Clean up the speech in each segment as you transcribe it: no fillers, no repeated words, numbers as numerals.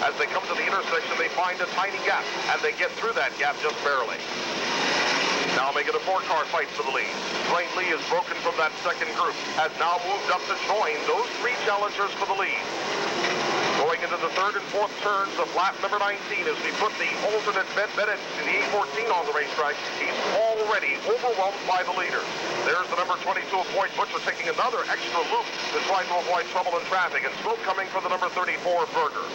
As they come to the intersection, they find a tiny gap, and they get through that gap just barely. Now making a 4-car fight for the lead. Dwayne Lee is broken from that second group, has now moved up to join those 3 challengers for the lead. Going into the 3rd and 4th turns of lap number 19 as we put the alternate Bennett in the E14 on the racetrack. He's already overwhelmed by the leader. There's the number 22 of Boyd Butcher taking another extra loop to try to avoid trouble in traffic, and still coming for the number 34 Berger.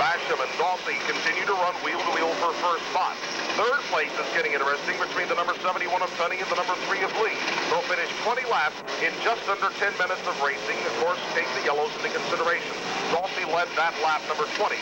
Basham and Dawsey continue to run wheel-to-wheel for first spot. 3rd place is getting interesting between the number 71 of Tunney and the number 3 of Lee. They'll finish 20 laps in just under 10 minutes of racing. Of course, take the yellows into consideration. Dawsey led that lap number 20.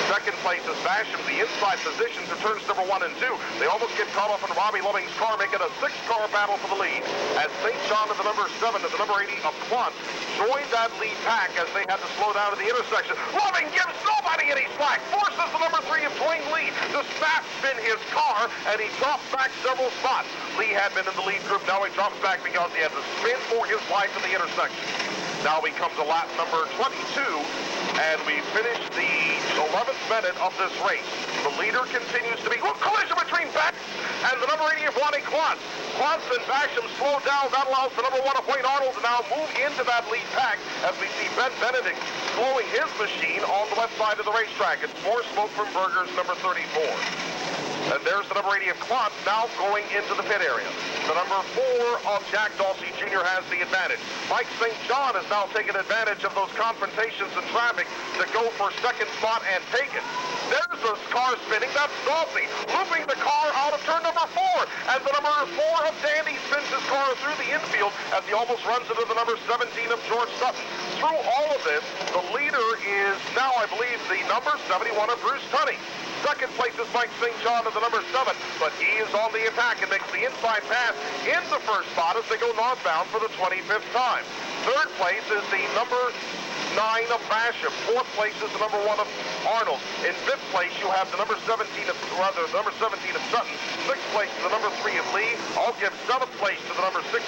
2nd place is Basham, the inside position to turns number 1 and 2. They almost get caught off in Robbie Loving's car, making a 6-car battle for the lead. As St. John of the number 7 and the number 80 of Quant joined that lead pack as they had to slow down at the intersection. Loving gives nobody any slack, forces the number 3 of Dwayne Lee to snap spin his car, and he drops back several spots. Lee had been in the lead group, now he drops back because he had to spin for his life at the intersection. Now we come to lap number 22, and we finish the 11th minute of this race. The leader continues to be... Look, collision between Beck and the number 80 of Ronnie Quantz. Quantz and Basham slow down. That allows the number 1 of Wayne Arnold to now move into that lead pack as we see Ben Benedict slowing his machine on the left side of the racetrack. It's more smoke from Berger's number 34. And there's the number 80 of Quant now going into the pit area. The number 4 of Jack Dawsey Jr. has the advantage. Mike St. John has now taken advantage of those confrontations in traffic to go for 2nd spot and take it. There's the car spinning. That's Dawsey looping the car out of turn number 4. And the number 4 of Dandy spins his car through the infield as he almost runs into the number 17 of George Sutton. Through all of this, the leader is now, I believe, the number 71 of Bruce Tunney. 2nd place is Mike St. John of the number 7, but he is on the attack and makes the inside pass into 1st spot as they go northbound for the 25th time. 3rd place is the number 9 of Basham. 4th place is the number 1 of Arnold. In 5th place, you have the number 17 of Sutton. 6th place is the number 3 of Lee. I'll give 7th place to the number 16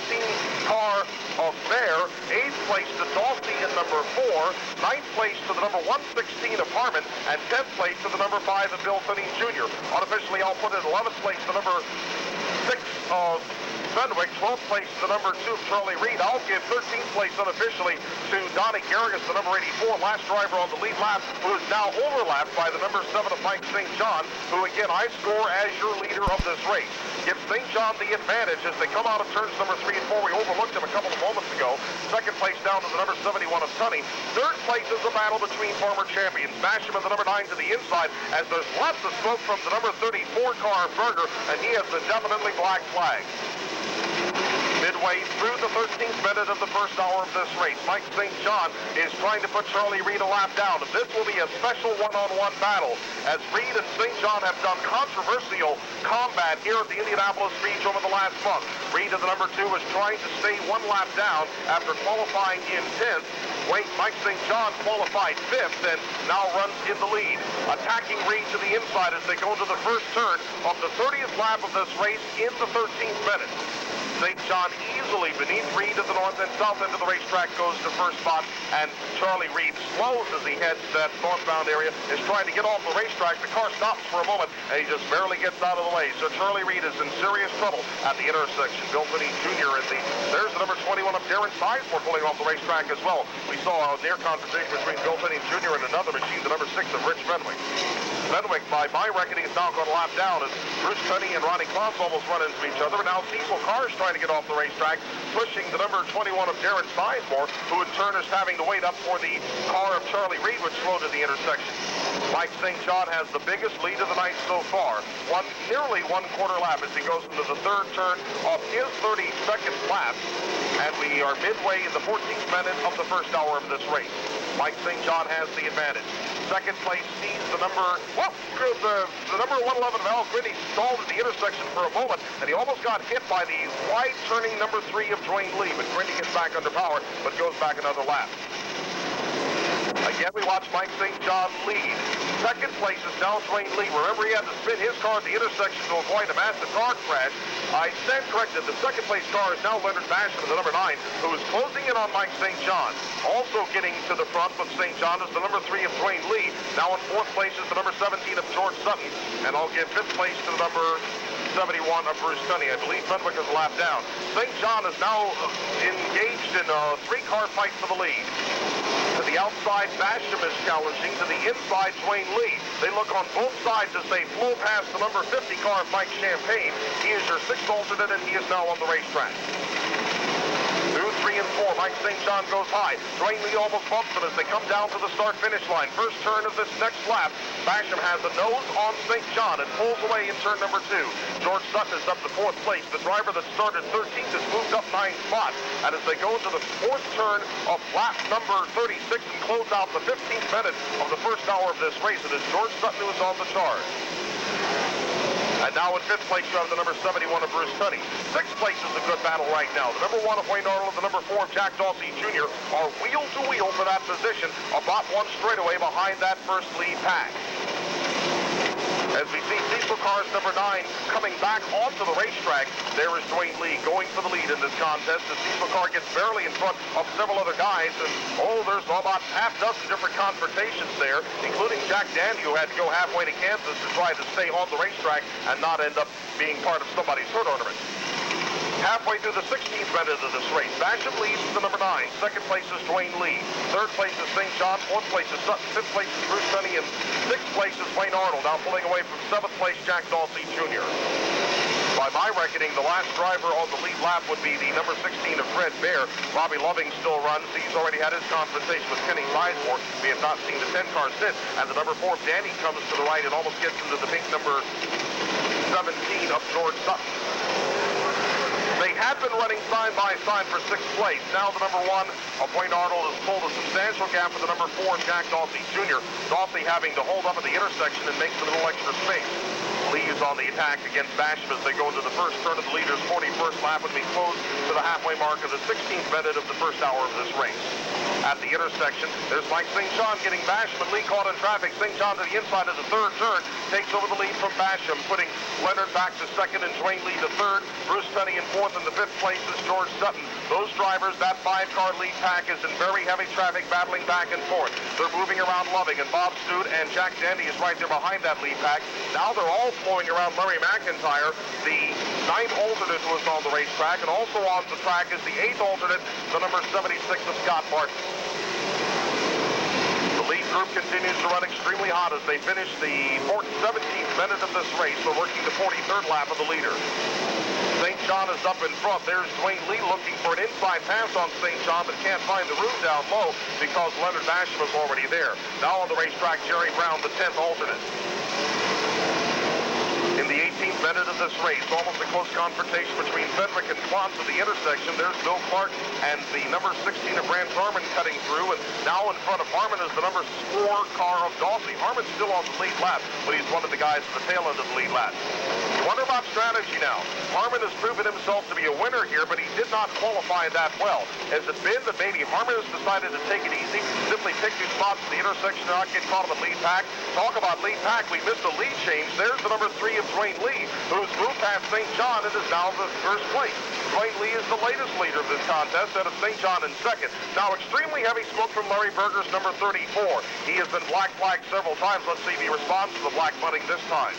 car of Bear. 8th place to Dawsey in number 4. 9th place to the number 116 of Harmon. And 10th place to the number 5 of Bill Tunney Jr. Unofficially, I'll put it 11th place to the number 6 of Fenwick. 12th place to the number 2 of Charlie Reed. I'll give 13th place unofficially to Donnie Garrigus, the number 84, last driver on the lead lap, who is now overlapped by the number 7 of Mike St. John, who again I score as your leader of this race. Give St. John the advantage as they come out of turns number 3 and 4. We overlooked him a couple of moments ago. 2nd place down to the number 71 of Tunney. 3rd place is a battle between former champions. Basham and the number 9 to the inside as there's lots of smoke from the number 34 car Berger, and he has the definitely black flag. Midway through the 13th minute of the 1st hour of this race, Mike St. John is trying to put Charlie Reed a lap down. And this will be a special one-on-one battle as Reed and St. John have done controversial combat here at the Indianapolis Speedrome in the last month. Reed of the number 2 is trying to stay 1 lap down after qualifying in 10th. Mike St. John qualified 5th and now runs in the lead. Attacking Reed to the inside as they go into the 1st turn of the 30th lap of this race in the 13th minute. St. John easily beneath Reed at the north and south end of the racetrack goes to 1st spot, and Charlie Reed slows as he heads to that northbound area, is trying to get off the racetrack. The car stops for a moment, and he just barely gets out of the way. So Charlie Reed is in serious trouble at the intersection. Bill Tunney Jr. There's the number 21 of Darren Sizemore pulling off the racetrack as well. We saw a near confrontation between Bill Tunney Jr. and another machine, the number 6 of Rich Fenwick. Fenwick, by my reckoning, is now going to lap down as Bruce Tunney and Ronnie Kloss almost run into each other. And now Cecil Carr is trying to get off the racetrack, pushing the number 21 of Darren Sizemore, who in turn is having to wait up for the car of Charlie Reed, which slowed at the intersection. Mike St. John has the biggest lead of the night so far, nearly 1/4 lap as he goes into the 3rd turn of his 32nd lap. And we are midway in the 14th minute of the 1st hour of this race. Mike St. John has the advantage. 2nd place sees the number 111 of Al Grindy stalled at the intersection for a moment, and he almost got hit by the wide turning number 3 of Dwayne Lee, but Grindy gets back under power, but goes back another lap. Again, we watch Mike St. John lead. 2nd place is now Dwayne Lee. Remember, he had to spin his car at the intersection to avoid a massive car crash. I stand corrected. The second place car is now Leonard Basham, the number 9, who is closing in on Mike St. John. Also getting to the front with St. John is the number 3 of Dwayne Lee. Now in 4th place is the number 17 of George Sutton. And I'll give 5th place to the number 71 of Bruce Tunney. I believe Fenwick is a lap down. St. John is now engaged in a 3-car fight for the lead. To the outside, Basham is challenging. To the inside, Dwayne Lee. They look on both sides as they flow past the number 50 car of Mike Champagne. He is your 6th alternate, and he is now on the racetrack. 2, 3, and 4. Mike St. John goes high. Dwayne Lee almost bumps him as they come down to the start-finish line. First turn of this next lap. Basham has a nose on St. John and pulls away in turn number 2. George Sutton is up to 4th place. The driver that started 13th has moved up 9 spots. And as they go into the 4th turn of lap number 36 and close out the 15th minute of the first hour of this race, it is George Sutton who is on the charge. And now in 5th place, you have the number 71 of Bruce Tunney. 6th place is a good battle right now. The number 1 of Wayne Arnold and the number 4 of Jack Dawsey Jr. are wheel-to-wheel for that position, about 1 straightaway behind that first lead pack. As we see Cecil Car's number 9 coming back onto the racetrack, there is Dwayne Lee going for the lead in this contest. The Cecil Car gets barely in front of several other guys, and there's about half dozen different confrontations there, including Jack Dandy, who had to go halfway to Kansas to try to stay on the racetrack and not end up being part of somebody's hurt ornament. Halfway through the 16th minute of this race, Basham leads the number 9. 2nd place is Dwayne Lee. 3rd place is St. John. 4th place is Sutton. 5th place is Bruce Tunney. And 6th place is Wayne Arnold. Now pulling away from 7th place, Jack Dawsey Jr. By my reckoning, the last driver on the lead lap would be the number 16 of Fred Bear. Bobby Loving still runs. He's already had his confrontation with Kenny Sizemore. We have not seen the 10 car since. And the number 4 of Danny comes to the right and almost gets into the pink number 17 of George Sutton. They had been running side by side for 6th place. Now the number 1 of Wayne Arnold has pulled a substantial gap with the number 4 of Jack Dawsey Jr. Dawsey having to hold up at the intersection and makes a little extra space. Lee is on the attack against Basham as they go into the first turn of the leader's 41st lap and be close to the halfway mark of the 16th minute of the first hour of this race. At the intersection, there's Mike St. John getting Basham, and Lee caught in traffic. St. John to the inside of the 3rd turn takes over the lead from Basham, putting Leonard back to 2nd and Dwayne Lee to 3rd. Bruce Tunney in 4th, and the 5th place is George Sutton. Those drivers, that 5-car lead pack is in very heavy traffic, battling back and forth. They're moving around Loving, and Bob Stoot and Jack Dandy is right there behind that lead pack. Now they're all flowing around Larry McIntyre, the 9th alternate who is on the racetrack, and also on the track is the 8th alternate, the number 76 of Scott Martin. The lead group continues to run extremely hot as they finish the 17th minute of this race. They're working the 43rd lap of the leader. St. John is up in front. There's Dwayne Lee looking for an inside pass on St. John, but can't find the room down low because Leonard Basham is already there. Now on the racetrack, Jerry Brown, the 10th alternate. In the 18th minute of this race, almost a close confrontation between Fenwick and Klantz at the intersection. There's Bill Clark and the number 16 of Rance Harmon cutting through, and now in front of Harmon is the number 4 car of Dawsey. Harmon's still on the lead lap, but he's one of the guys at the tail end of the lead lap. You wonder about strategy now. Harmon has proven himself to be a winner here, but he did not qualify that well. Has it been that maybe Harmon has decided to take it easy, simply pick 2 spots at the intersection and not get caught on the lead pack? Talk about lead pack, we missed a lead change. There's the number 3 of Dwayne Lee, who's moved past St. John and is now the 1st place. Dwayne Lee is the latest leader of this contest, out of St. John in 2nd. Now extremely heavy smoke from Larry Berger's number 34. He has been black flagged several times. Let's see if he responds to the black bunting this time.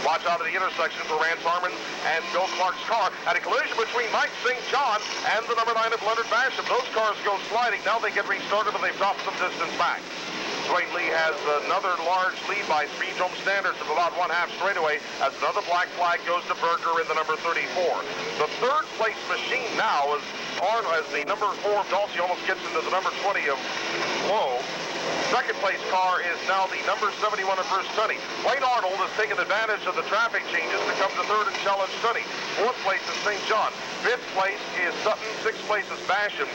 Watch out at the intersection for Rance Harmon and Bill Clark's car. At a collision between Mike St. John and the number 9 of Leonard Basham. Those cars go sliding. Now they get restarted, but they've dropped some distance back. Dwayne Lee has another large lead by Speedrome standards of about 1/2 straightaway as another black flag goes to Berger in the number 34. The 3rd place machine now is as the number 4 of Dawsey almost gets into the number 20 of Lowe. 2nd place car is now the number 71 of Bruce Tunney. Wayne Arnold has taken advantage of the traffic changes to come to 3rd and challenge Tunney. 4th place is St. John. 5th place is Sutton. 6th place is Basham.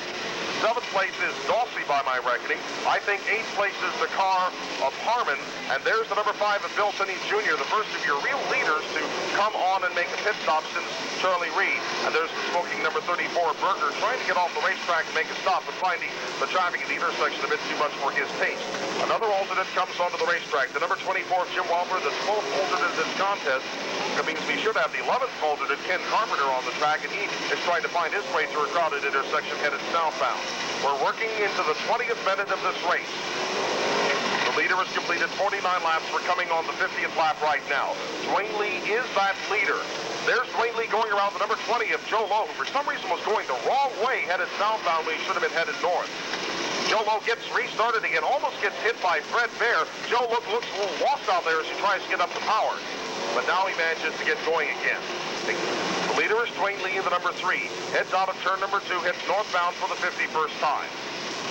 7th place is Dawsey by my reckoning. I think 8th place is the car of Harmon. And there's the number 5 of Bill Finney Jr., the first of your real leaders to come on and make a pit stop since Charlie Reed. And there's the smoking number 34, Berger, trying to get off the racetrack and make a stop, but finding the traffic at the intersection a bit too much for his taste. Another alternate comes onto the racetrack. The number 24, Jim Walper, that's both alternate in this contest. That means we should have the 11th alternate, Ken Carpenter, on the track, and he is trying to find his way through a crowded intersection headed southbound. We're working into the 20th minute of this race. The leader has completed 49 laps. We're coming on the 50th lap right now. Dwayne Lee is that leader. There's Dwayne Lee going around the number 20 of Joe Lowe, who for some reason was going the wrong way, headed southbound when he should have been headed north. Joe Lowe gets restarted again, almost gets hit by Fred Bear. Joe looks a little lost out there as he tries to get up the power. But now he manages to get going again. The leader is Dwayne Lee in the number 3. Heads out of turn number 2, hits northbound for the 51st time.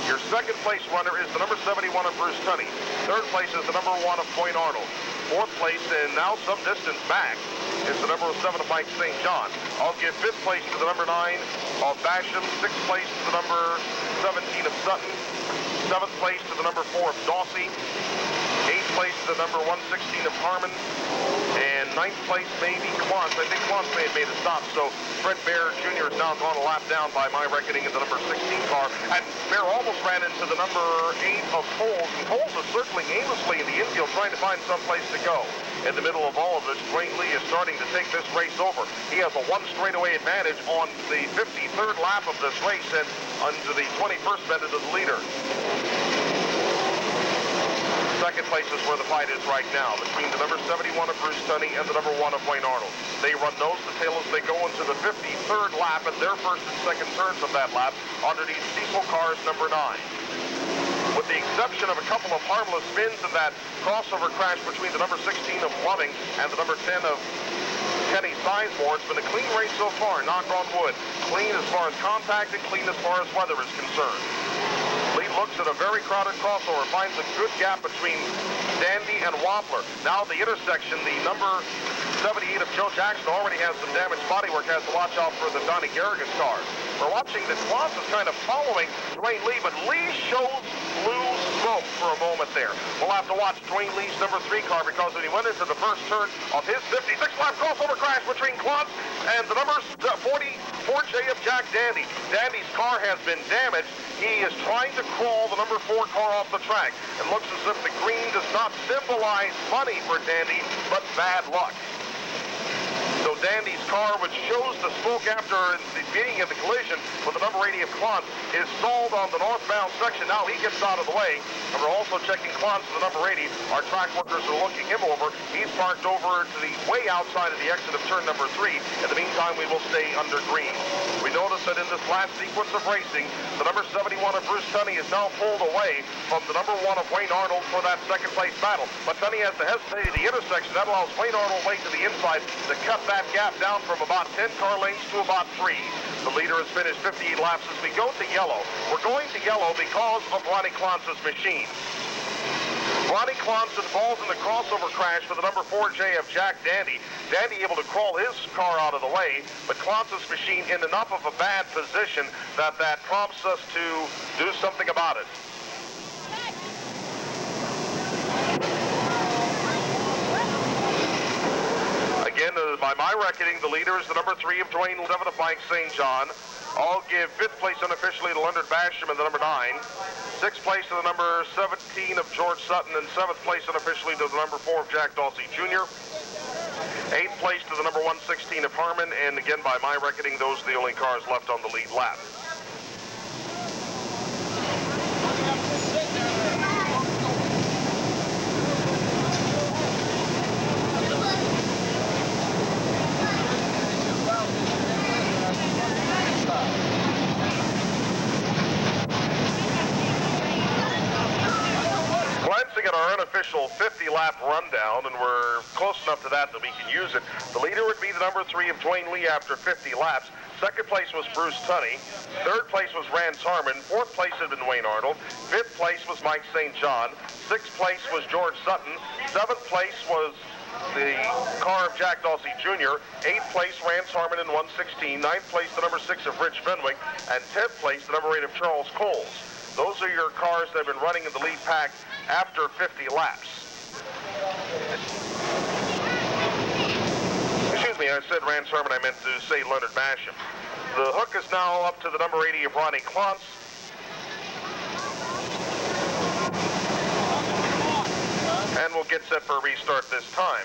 Your second place runner is the number 71 of Bruce Tunney. Third place is the number 1 of Point Arnold. Fourth place, and now some distance back, is the number 7 of Mike St. John. I'll give 5th place to the number 9 of Basham. 6th place to the number 17 of Sutton. 7th place to the number 4 of Dawsey. 8th place to the number 116 of Harmon. And 9th place maybe Quantz. I think Quantz may have made a stop, so Fred Bear Jr. has now gone a lap down by my reckoning in the number 16 car. And Bear almost ran into the number 8 of Coles. And Coles is circling aimlessly in the infield trying to find some place to go. In the middle of all of this, Dwayne Lee is starting to take this race over. He has a 1 straightaway advantage on the 53rd lap of this race and under the 21st minute of the leader. Second place is where the fight is right now, between the number 71 of Bruce Tunney and the number 1 of Wayne Arnold. They run nose to tail as they go into the 53rd lap, and their first and second turns of that lap underneath Cecil Carr's number 9. With the exception of a couple of harmless spins in that crossover crash between the number 16 of Loving and the number 10 of Kenny Sizemore, it's been a clean race so far, knock on wood. Clean as far as contact and clean as far as weather is concerned. Lee looks at a very crowded crossover, finds a good gap between Dandy and Wampler. Now the intersection, the number 78 of Joe Jackson already has some damaged bodywork, has to watch out for the Donnie Garrigus cars. We're watching that Quantz is kind of following Dwayne Lee, but Lee shows blue smoke for a moment there. We'll have to watch Dwayne Lee's number 3 car because when he went into the first turn of his 56-lap crossover crash between Quantz and the number 44J of Jack Dandy. Dandy's car has been damaged. He is trying to crawl the number 4 car off the track. It looks as if the green does not symbolize money for Dandy, but bad luck. So Dandy's car, which shows the smoke after the beginning of the collision with the number 80 of Quantz, is stalled on the northbound section. Now he gets out of the way. And we're also checking Quantz, the number 80. Our track workers are looking him over. He's parked over to the way outside of the exit of turn number 3. In the meantime, we will stay under green. We notice that in this last sequence of racing, the number 71 of Bruce Tunney is now pulled away from the number 1 of Wayne Arnold for that second place battle. But Tunney has to hesitate at the intersection. That allows Wayne Arnold way to the inside to cut that gap down from about 10 car lengths to about 3. The leader has finished 58 laps. As we go to yellow, we're going to yellow because of Ronnie Klontz's machine. Ronnie Klontz involved in the crossover crash for the number 4J of Jack Dandy. Dandy able to crawl his car out of the way, but Klontz's machine in enough of a bad position that prompts us to do something about it. Again, by my reckoning, the leader is the number 3 of Dwayne, 7 of Mike St. John. I'll give 5th place unofficially to Leonard Basham and the number 9. 6th place to the number 17 of George Sutton, and 7th place unofficially to the number 4 of Jack Dawsey Jr. 8th place to the number 116 of Harmon, and again, by my reckoning, those are the only cars left on the lead lap. Glancing at our unofficial 50-lap rundown, and we're close enough to that we can use it. The leader would be the number 3 of Dwayne Lee after 50 laps. Second place was Bruce Tunney. Third place was Rance Harmon. Fourth place had been Wayne Arnold. Fifth place was Mike St. John. Sixth place was George Sutton. Seventh place was the car of Jack Dawsey Jr., 8th place, Rance Harmon in 116, 9th place, the number 6 of Rich Fenwick, and 10th place, the number 8 of Charles Coles. Those are your cars that have been running in the lead pack after 50 laps. Excuse me, I said Rance Harmon, I meant to say Leonard Basham. The hook is now up to the number 80 of Ronnie Klontz. And we'll get set for a restart this time.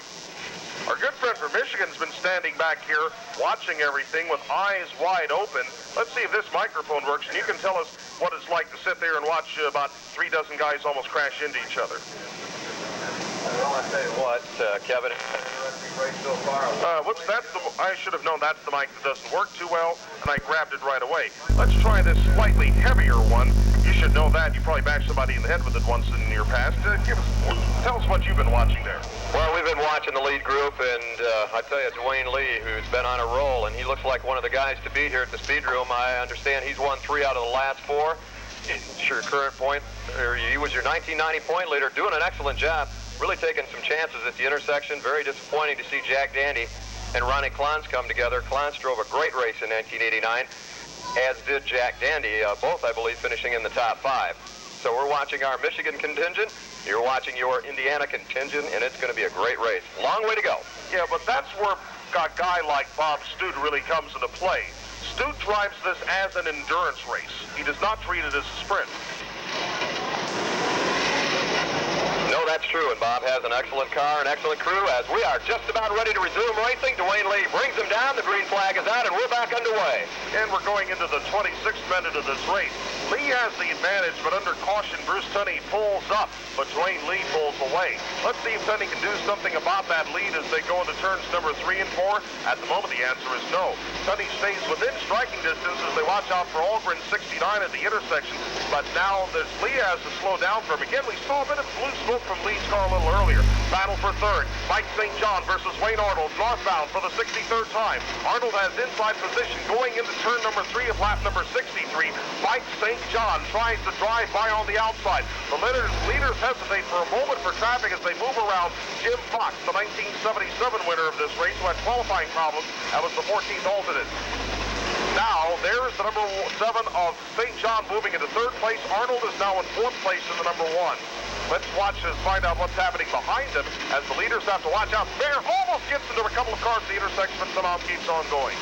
Our good friend from Michigan's been standing back here watching everything with eyes wide open. Let's see if this microphone works, and you can tell us what it's like to sit there and watch about 3 dozen guys almost crash into each other. Well, I tell you what, Kevin, so far. Whoops, I should have known that's the mic that doesn't work too well, and I grabbed it right away. Let's try this slightly heavier one. You should know that. You probably bashed somebody in the head with it once in your past. Tell us what you've been watching there. Well, we've been watching the lead group, and I tell you, Dwayne Lee, who's been on a roll, and he looks like one of the guys to beat here at the Speedrome. I understand he's won 3 out of the last 4. It's your current point, or he was your 1990 point leader, doing an excellent job. Really taking some chances at the intersection. Very disappointing to see Jack Dandy and Ronnie Klontz come together. Klontz drove a great race in 1989, as did Jack Dandy, both, I believe, finishing in the top 5. So we're watching our Michigan contingent. You're watching your Indiana contingent, and it's going to be a great race. Long way to go. Yeah, but that's where a guy like Bob Stute really comes into play. Stute drives this as an endurance race. He does not treat it as a sprint. No, that's true, and Bob has an excellent car, an excellent crew. As we are just about ready to resume racing, Dwayne Lee brings them down, the green flag is out, and we're back underway. And we're going into the 26th minute of this race. Lee has the advantage, but under caution, Bruce Tunney pulls up, but Dwayne Lee pulls away. Let's see if Tunney can do something about that lead as they go into turns number 3 and 4. At the moment, the answer is no. Tunney stays within striking distance as they watch out for Algren 69 at the intersection, but now Lee has to slow down for him. Again, we saw a bit of blue smoke from Lee's car a little earlier. Battle for 3rd. Mike St. John versus Wayne Arnold, northbound for the 63rd time. Arnold has inside position going into turn number 3 of lap number 63. Mike St. John tries to drive by on the outside. The leaders hesitate for a moment for traffic as they move around Jim Fox, the 1977 winner of this race, who had qualifying problems and was the 14th alternate. Now, there's the number 7 of St. John moving into 3rd place. Arnold is now in 4th place in the number 1. Let's watch and find out what's happening behind them as the leaders have to watch out. Bear almost gets into a couple of cars at the intersection, but somehow keeps on going.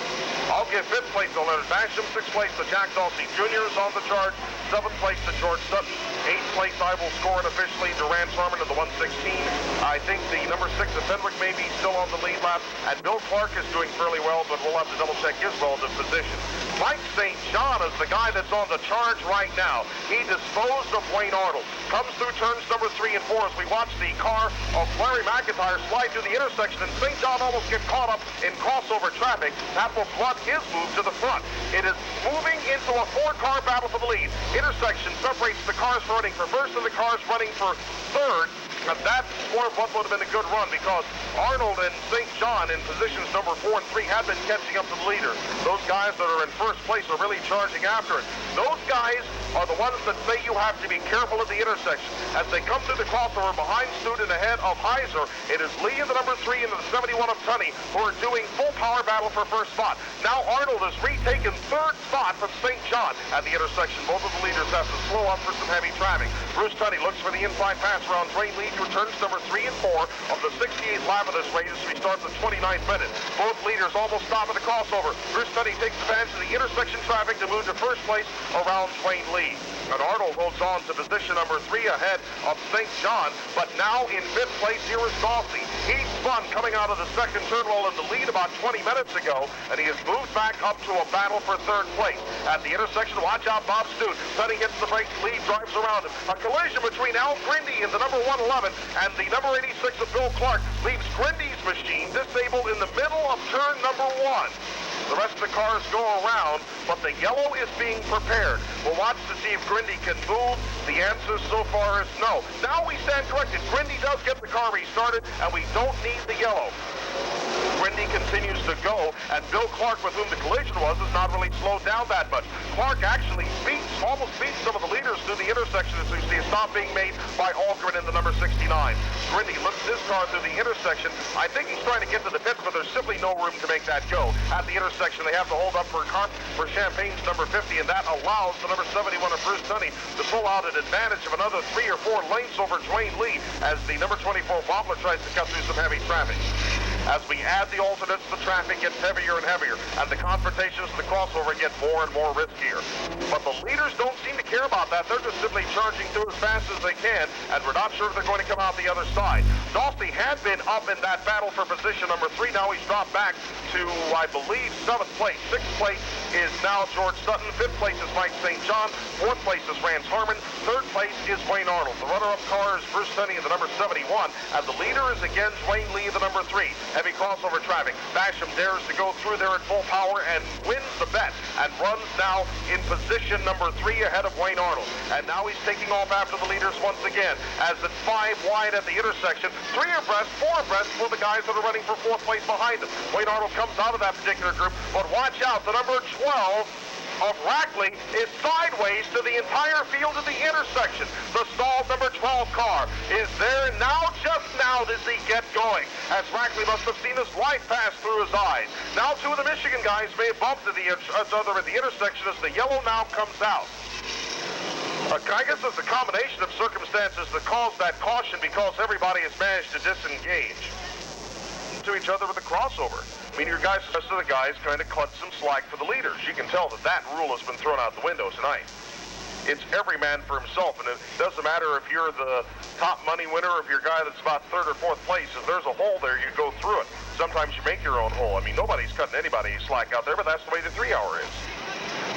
I'll give 5th place to Leonard Basham, 6th place to Jack Dawsey Jr. is on the charge, 7th place to George Sutton, 8th place I will score unofficially to Rance Harmon of the 116. I think the number 6 of Fenwick may be still on the lead lap, and Bill Clark is doing fairly well, but we'll have to double check his relative position. Mike St. John is the guy that's on the charge right now. He disposed of Wayne Arnold. Comes through turns number 3 and 4 as we watch the car of Larry McIntyre slide through the intersection, and St. John almost gets caught up in crossover traffic. That will blunt his move to the front. It is moving into a 4-car battle for the lead. Intersection separates the cars running for 1st and the cars running for 3rd. And that's more of what would have been a good run, because Arnold and St. John in positions number 4 and 3 have been catching up to the leader. Those guys that are in 1st place are really charging after it. Those guys are the ones that say you have to be careful at the intersection. As they come through the crossover behind Stute and ahead of Heiser, it is Lee in the number 3 and the 71 of Tunney who are doing full power battle for 1st spot. Now Arnold has retaken 3rd spot from St. John at the intersection. Both of the leaders have to slow up for some heavy traffic. Bruce Tunney looks for the inside pass around Dwayne Lee to turns number 3 and 4 of the 68th lap of this race as we start the 29th minute. Both leaders almost stop at the crossover. Bruce Tunney takes advantage of the intersection traffic to move to 1st place around Dwayne Lee. And Arnold holds on to position number 3 ahead of St. John, but now in 5th place here is Dawsey. He spun coming out of the 2nd turn while in the lead about 20 minutes ago, and he has moved back up to a battle for 3rd place. At the intersection, watch out, Bob Stute. Tunney hits the brakes, Lee drives around him. A collision between Al Grindy and the number 111 and the number 86 of Bill Clark leaves Grindy's machine disabled in the middle of turn number 1. The rest of the cars go around, but the yellow is being prepared. We'll watch to see if Grindy can move. The answer so far is no. Now we stand corrected. Grindy does get the car restarted, and we don't need the yellow. Grindy continues to go, and Bill Clark, with whom the collision was, has not really slowed down that much. Clark actually almost beats some of the leaders through the intersection as we see a stop being made by Algren in the number 69. Grindy looks his car through the intersection. I think he's trying to get to the pits, but there's simply no room to make that go. At the intersection, they have to hold up for Champagne's number 50, and that allows the number 71 of Bruce Tunney to pull out an advantage of another 3 or 4 lengths over Dwayne Lee as the number 24 Wobbler tries to cut through some heavy traffic. As we add the alternates, the traffic gets heavier and heavier, and the confrontations, the crossover get more and more riskier. But the leaders don't seem to care about that. They're just simply charging through as fast as they can, and we're not sure if they're going to come out the other side. Dawsey had been up in that battle for position number 3. Now he's dropped back to, I believe, 7th place. 6th place is now George Sutton. 5th place is Mike St. John. 4th place is Rance Harmon. 3rd place is Wayne Arnold. The runner-up car is Bruce Tunney in the number 71, and the leader is again Dwayne Lee, the number 3. Heavy crossover traffic. Basham dares to go through there at full power and wins the bet and runs now in position number 3 ahead of Wayne Arnold. And now he's taking off after the leaders once again as it's 5 wide at the intersection. 3 abreast, 4 abreast for the guys that are running for 4th place behind him. Wayne Arnold comes out of that particular group, but watch out, the number 12 of Rackley is sideways to the entire field of the intersection. The stalled number 12 car is there now, just now does he get going, as Rackley must have seen his life pass through his eyes. Now 2 of the Michigan guys may have bumped into each other at the intersection as the yellow now comes out. I guess it's a combination of circumstances that caused that caution because everybody has managed to disengage to each other with the crossover. I mean, your guys, the rest of the guys kind of cut some slack for the leaders. You can tell that that rule has been thrown out the window tonight. It's every man for himself, and it doesn't matter if you're the top money winner or if you're a guy that's about 3rd or 4th place. If there's a hole there, you go through it. Sometimes you make your own hole. I mean, nobody's cutting anybody slack out there, but that's the way the 3-hour is.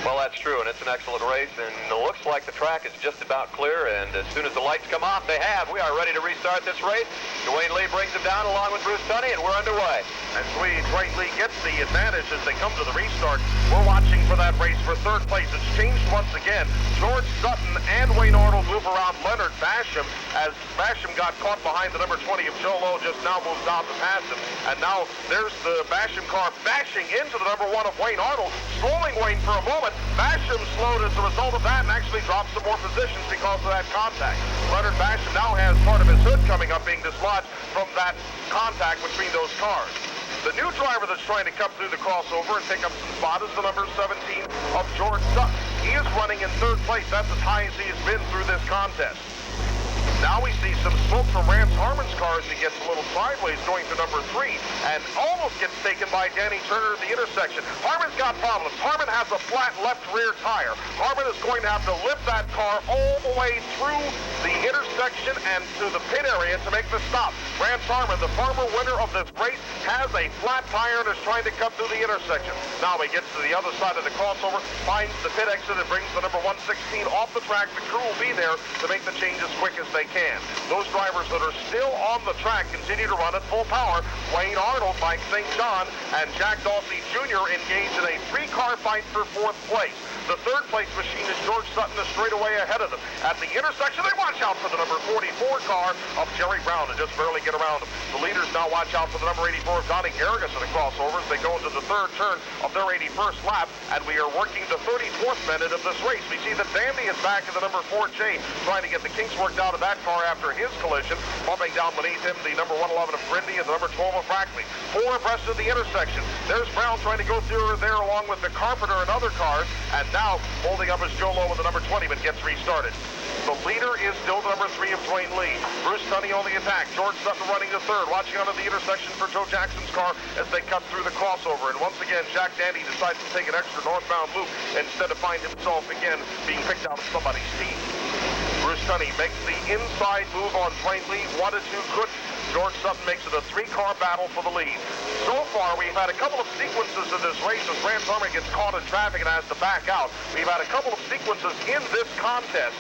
Well, that's true, and it's an excellent race, and it looks like the track is just about clear, and as soon as the lights come off, they have. We are ready to restart this race. Dwayne Lee brings them down along with Bruce Tunney, and we're underway. And Dwayne Lee gets the advantage as they come to the restart. We're watching for that race for 3rd place. It's changed once again. George Sutton and Wayne Arnold move around Leonard Basham as Basham got caught behind the number 20 of Joe Lowe, just now moves out to pass him. And now there's the Basham car bashing into the number 1 of Wayne Arnold, slowing Wayne for a moment. Basham slowed as a result of that and actually dropped some more positions because of that contact. Leonard Basham now has part of his hood coming up being dislodged from that contact between those cars. The new driver that's trying to come through the crossover and pick up some spot is the number 17 of George Sutton. He is running in 3rd place. That's as high as he has been through this contest. Now we see some smoke from Rance Harmon's car as he gets a little sideways going to number 3 and almost gets taken by Danny Turner at the intersection. Harmon's got problems. Harmon has a flat left rear tire. Harmon is going to have to lift that car all the way through the intersection and to the pit area to make the stop. Rance Harmon, the former winner of this race, has a flat tire and is trying to cut through the intersection. Now he gets to the other side of the crossover, finds the pit exit and brings the number 116 off the track. The crew will be there to make the change as quick as they can. Those drivers that are still on the track continue to run at full power. Wayne Arnold, Mike St. John, and Jack Dawsey Jr. engage in a 3-car fight for 4th place. The 3rd place machine is George Sutton is straight away ahead of them. At the intersection, they watch out for the number 44 car of Jerry Brown and just barely get around him. The leaders now watch out for the number 84 of Donnie Garrigus in the crossovers. They go into the 3rd turn of their 81st lap, and we are working the 34th minute of this race. We see that Dandy is back in the number 4J, trying to get the kinks worked out of that car after his collision. Bumping down beneath him, the number 111 of Grindy and the number 12 of Rackley. 4 abreast of the intersection. There's Brown trying to go through there along with the Carpenter and other cars, and now holding up his Joe Lowe with the number 20, but gets restarted. The leader is still the number 3 of Dwayne Lee. Bruce Tunney on the attack. George Sutton running to 3rd, watching out of the intersection for Joe Jackson's car as they cut through the crossover. And once again, Jack Dandy decides to take an extra northbound loop instead of find himself again being picked out of somebody's team. Bruce Tunney makes the inside move on Dwayne Lee. 1-2 couldn't. George Sutton makes it a 3-car battle for the lead. So far, we've had a couple of sequences in this race as Rance Harmon gets caught in traffic and has to back out. We've had a couple of sequences in this contest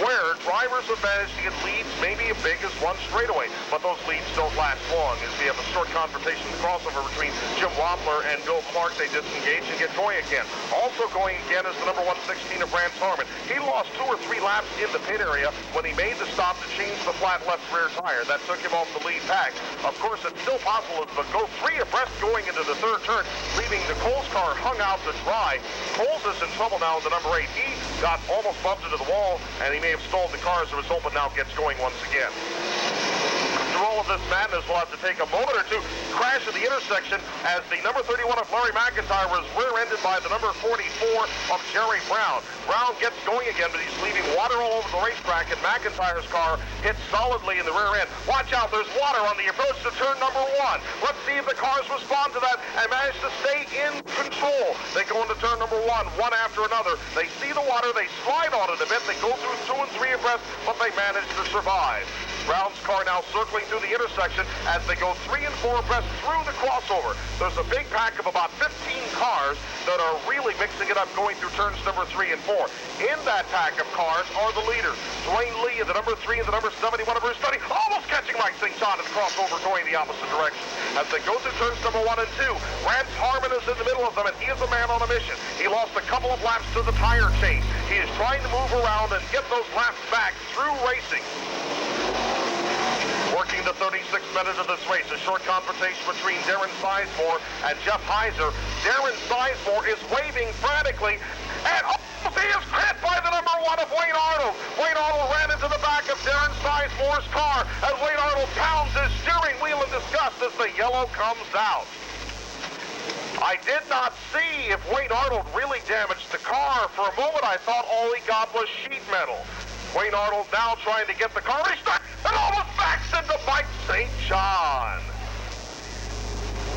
where drivers have managed to get leads maybe as big as 1 straightaway, but those leads don't last long as we have a short confrontation, the crossover between Jim Wobbler and Bill Clark. They disengage and get going again. Also going again is the number 116 of Rance Harmon. He lost 2 or 3 laps in the pit area when he made the stop to change the flat left rear tire. That took him off the lead pack. Of course, it's still possible to go 3 abreast going into the 3rd turn, leaving the Coles car hung out to dry. Coles is in trouble now with the number 8. He got almost bumped into the wall, and he may have stalled the car as a result, but now gets going once again. Through all of this madness, we'll have to take a moment or two. Crash at the intersection as the number 31 of Larry McIntyre was rear-ended by the number 44 of Jerry Brown. Brown gets going again, but he's leaving water all over the racetrack, and McIntyre's car hits solidly in the rear end. Watch out, there's water on the approach to turn number 1. Let's see if the cars respond to that and manage to stay in control. They go into turn number 1, one after another. They see the water, they slide on it a bit, they go through 2 and 3 abreast, but they manage to survive. Brown's car now circling through the intersection as they go 3 and 4 abreast through the crossover. There's a big pack of about 15 cars that are really mixing it up going through turns number 3 and 4. In that pack of cars are the leaders. Dwayne Lee in the number 3 and the number 71 of Bruce Tunney, almost catching Mike St. John at the crossover going the opposite direction. As they go through turns number 1 and 2, Rance Harmon is in the middle of them, and he is a man on a mission. He lost a couple of laps to the tire change. He is trying to move around and get those laps back through racing. Working the 36th minute of this race, a short confrontation between Darren Sizemore and Jeff Heiser. Darren Sizemore is waving frantically, and he is hit by the number 1 of Wayne Arnold. Wayne Arnold ran into the back of Darren Sizemore's car as Wayne Arnold pounds his steering wheel in disgust as the yellow comes out. I did not see if Wayne Arnold really damaged the car. For a moment, I thought all he got was sheet metal. Wayne Arnold now trying to get the car restarted and almost backs into Mike St. John.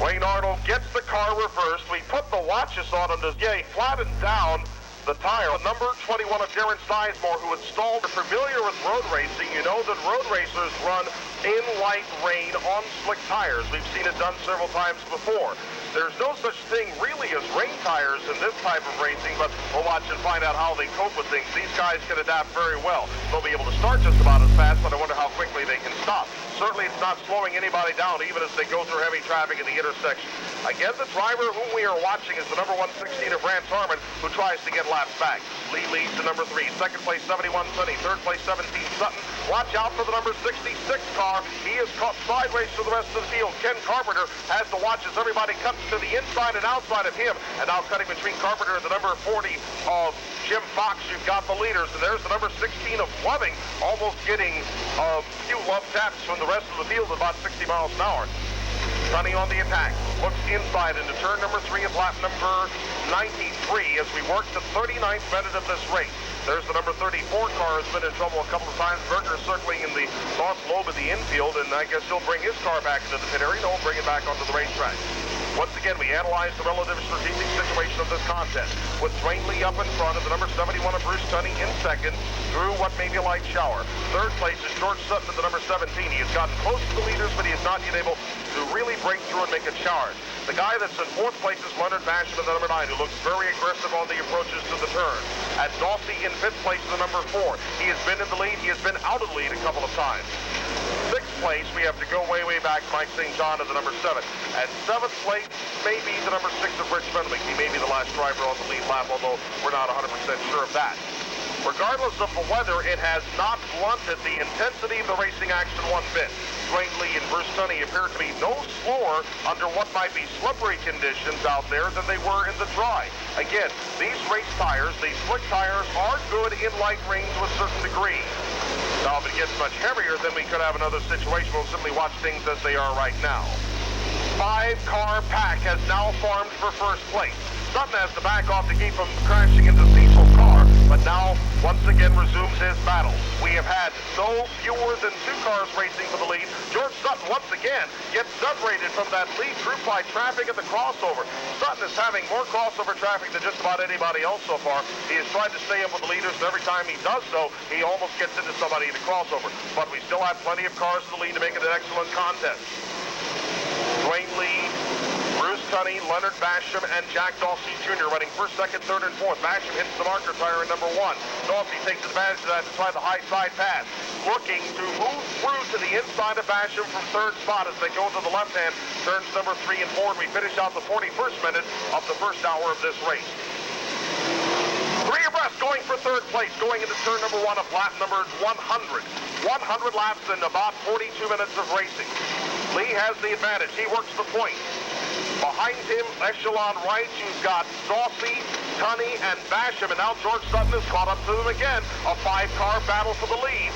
Wayne Arnold gets the car reversed. We put the watches on him to he flattened down the tire. The number 21 of Darren Sizemore, who installed, are familiar with road racing. You know that road racers run in light rain on slick tires. We've seen it done several times before. There's no such thing really as rain tires in this type of racing, but we'll watch and find out how they cope with things. These guys can adapt very well. They'll be able to start just about as fast, but I wonder how quickly they can stop. Certainly it's not slowing anybody down, even as they go through heavy traffic in the intersection. Again, the driver whom we are watching is the number 116 of Rance Harmon, who tries to get laps back. Lee leads to number 3. Second place, 71 Sonny. Third place, 17 Sutton. Watch out for the number 66 car. He is caught sideways to the rest of the field. Ken Carpenter has to watch as everybody cuts to the inside and outside of him. And now cutting between Carpenter and the number 40 of Jim Fox. You've got the leaders. And there's the number 16 of Loving, almost getting a few love taps from the rest of the field at about 60 miles an hour. Sonny on the attack. Looks inside into turn number 3 of lap number 93 as we work the 39th minute of this race. There's the number 34 car has been in trouble a couple of times. Berger circling in the north lobe of the infield, and I guess he'll bring his car back into the pit area. No, bring it back onto the racetrack. Once again, we analyze the relative strategic situation of this contest. With Dwayne Lee up in front of the number 71 of Bruce Tunney in second through what may be a light shower. Third place is George Sutton at the number 17. He has gotten close to the leaders, but he is not yet able to really break through and make it showers. The guy that's in fourth place is Leonard Basham at the number 9, who looks very aggressive on the approaches to the turn. At Dawsey in fifth place is the number 4. He has been in the lead. He has been out of the lead a couple of times. Sixth place, we have to go way, way back. Mike St. John at the number 7. At seventh place, may be the number 6 of Rich Fenwick. He may be the last driver on the lead lap, although we're not 100% sure of that. Regardless of the weather, it has not blunted the intensity of the racing action one bit. Dwayne Lee and Bruce Tunney appear to be no slower under what might be slippery conditions out there than they were in the dry. Again, these race tires, these slick tires, are good in light rain to a certain degree. Now, if it gets much heavier, then we could have another situation. We'll simply watch things as they are right now. 5-car pack has now formed for first place. Sutton has to back off to keep from crashing into Cecil's car, but now once again resumes his battle. We have had no fewer than 2 cars racing for the lead. George Sutton once again gets separated from that lead group by traffic at the crossover. Sutton is having more crossover traffic than just about anybody else so far. He has tried to stay up with the leaders, and every time he does so, he almost gets into somebody in the crossover. But we still have plenty of cars in the lead to make it an excellent contest. Dwayne Lee, Bruce Tunney, Leonard Basham, and Jack Dawsey Jr. running first, second, third, and fourth. Basham hits the marker tire in number 1. Dawsey takes advantage of that to try the high side pass. Looking to move through to the inside of Basham from third spot as they go to the left hand. Turns number 3 and 4, and we finish out the 41st minute of the first hour of this race. 3 abreast going for third place, going into turn number 1 of lap number 100. 100 laps in about 42 minutes of racing. Lee has the advantage. He works the point. Behind him, echelon right, you've got Dawsey, Tunney, and Basham, and now George Sutton has caught up to them again. A 5-car battle for the lead.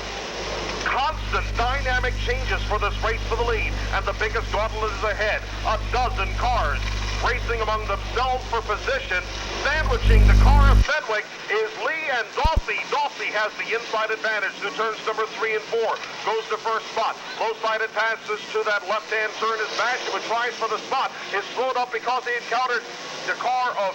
Constant dynamic changes for this race for the lead, and the biggest gauntlet is ahead. A dozen cars racing among themselves for position. Sandwiching the car of Fenwick is Lee and Dawsey. Dawsey has the inside advantage through turns number 3 and 4. Goes to first spot. Low-sided passes to that left-hand turn as Basham, who tries for the spot, is slowed up because he encountered the car of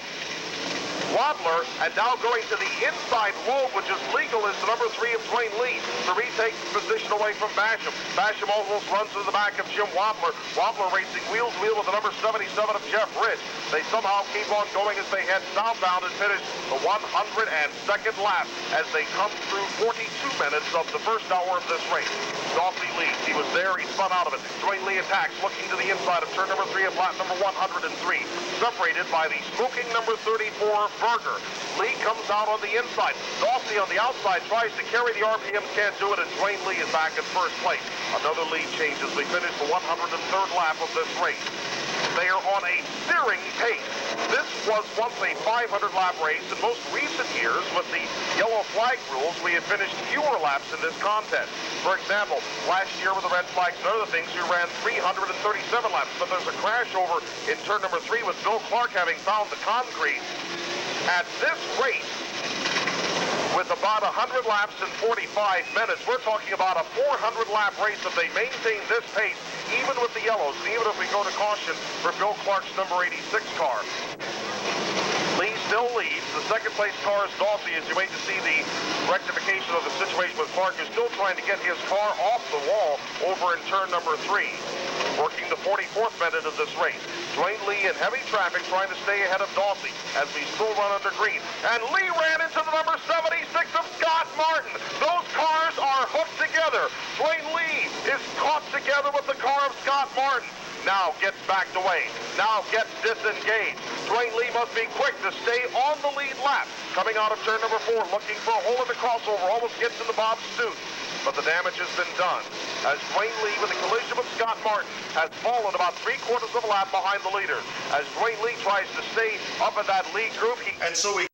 Wadler, and now going to the inside lobe, which is legal, is the number 3 of Dwayne Lee to retake the position away from Basham. Basham almost runs to the back of Jim Wadler. Wadler racing wheel to wheel with the number 77 of Jeff Ridge. They somehow keep on going as they head southbound and finish the 102nd lap as they come through 42 minutes of the first hour of this race. Dawsey leads. He was there. He spun out of it. Dwayne Lee attacks, looking to the inside of turn number 3 of lap number 103. Separated by the smoking number 34 Berger. Lee comes out on the inside. Dawsey on the outside tries to carry the RPMs, can't do it, and Dwayne Lee is back in first place. Another lead change as we finish the 103rd lap of this race. They are on a searing pace. This was once a 500-lap race. In most recent years, with the yellow flag rules, we had finished fewer laps in this contest. For example, last year with the red flags and other things, we ran 337 laps. But there's a crash over in turn number 3 with Bill Clark having found the concrete. At this rate, with about 100 laps in 45 minutes, we're talking about a 400-lap race if they maintain this pace, even with the yellows, and even if we go to caution for Bill Clark's number 86 car. Lee still leads. The second-place car is Dawsey, as you wait to see the rectification of the situation with Clark, who's still trying to get his car off the wall over in turn number 3. Working the 44th minute of this race. Dwayne Lee in heavy traffic trying to stay ahead of Dawsey as we still run under green. And Lee ran into the number 76 of Scott Martin. Those cars are hooked together. Dwayne Lee is caught together with the car of Scott Martin. Now gets backed away. Now gets disengaged. Dwayne Lee must be quick to stay on the lead lap. Coming out of turn number 4, looking for a hole in the crossover. Almost gets in the Bob Stooten. But the damage has been done, as Dwayne Lee, with a collision with Scott Martin, has fallen about 3/4 of a lap behind the leader. As Dwayne Lee tries to stay up in that lead group, And so we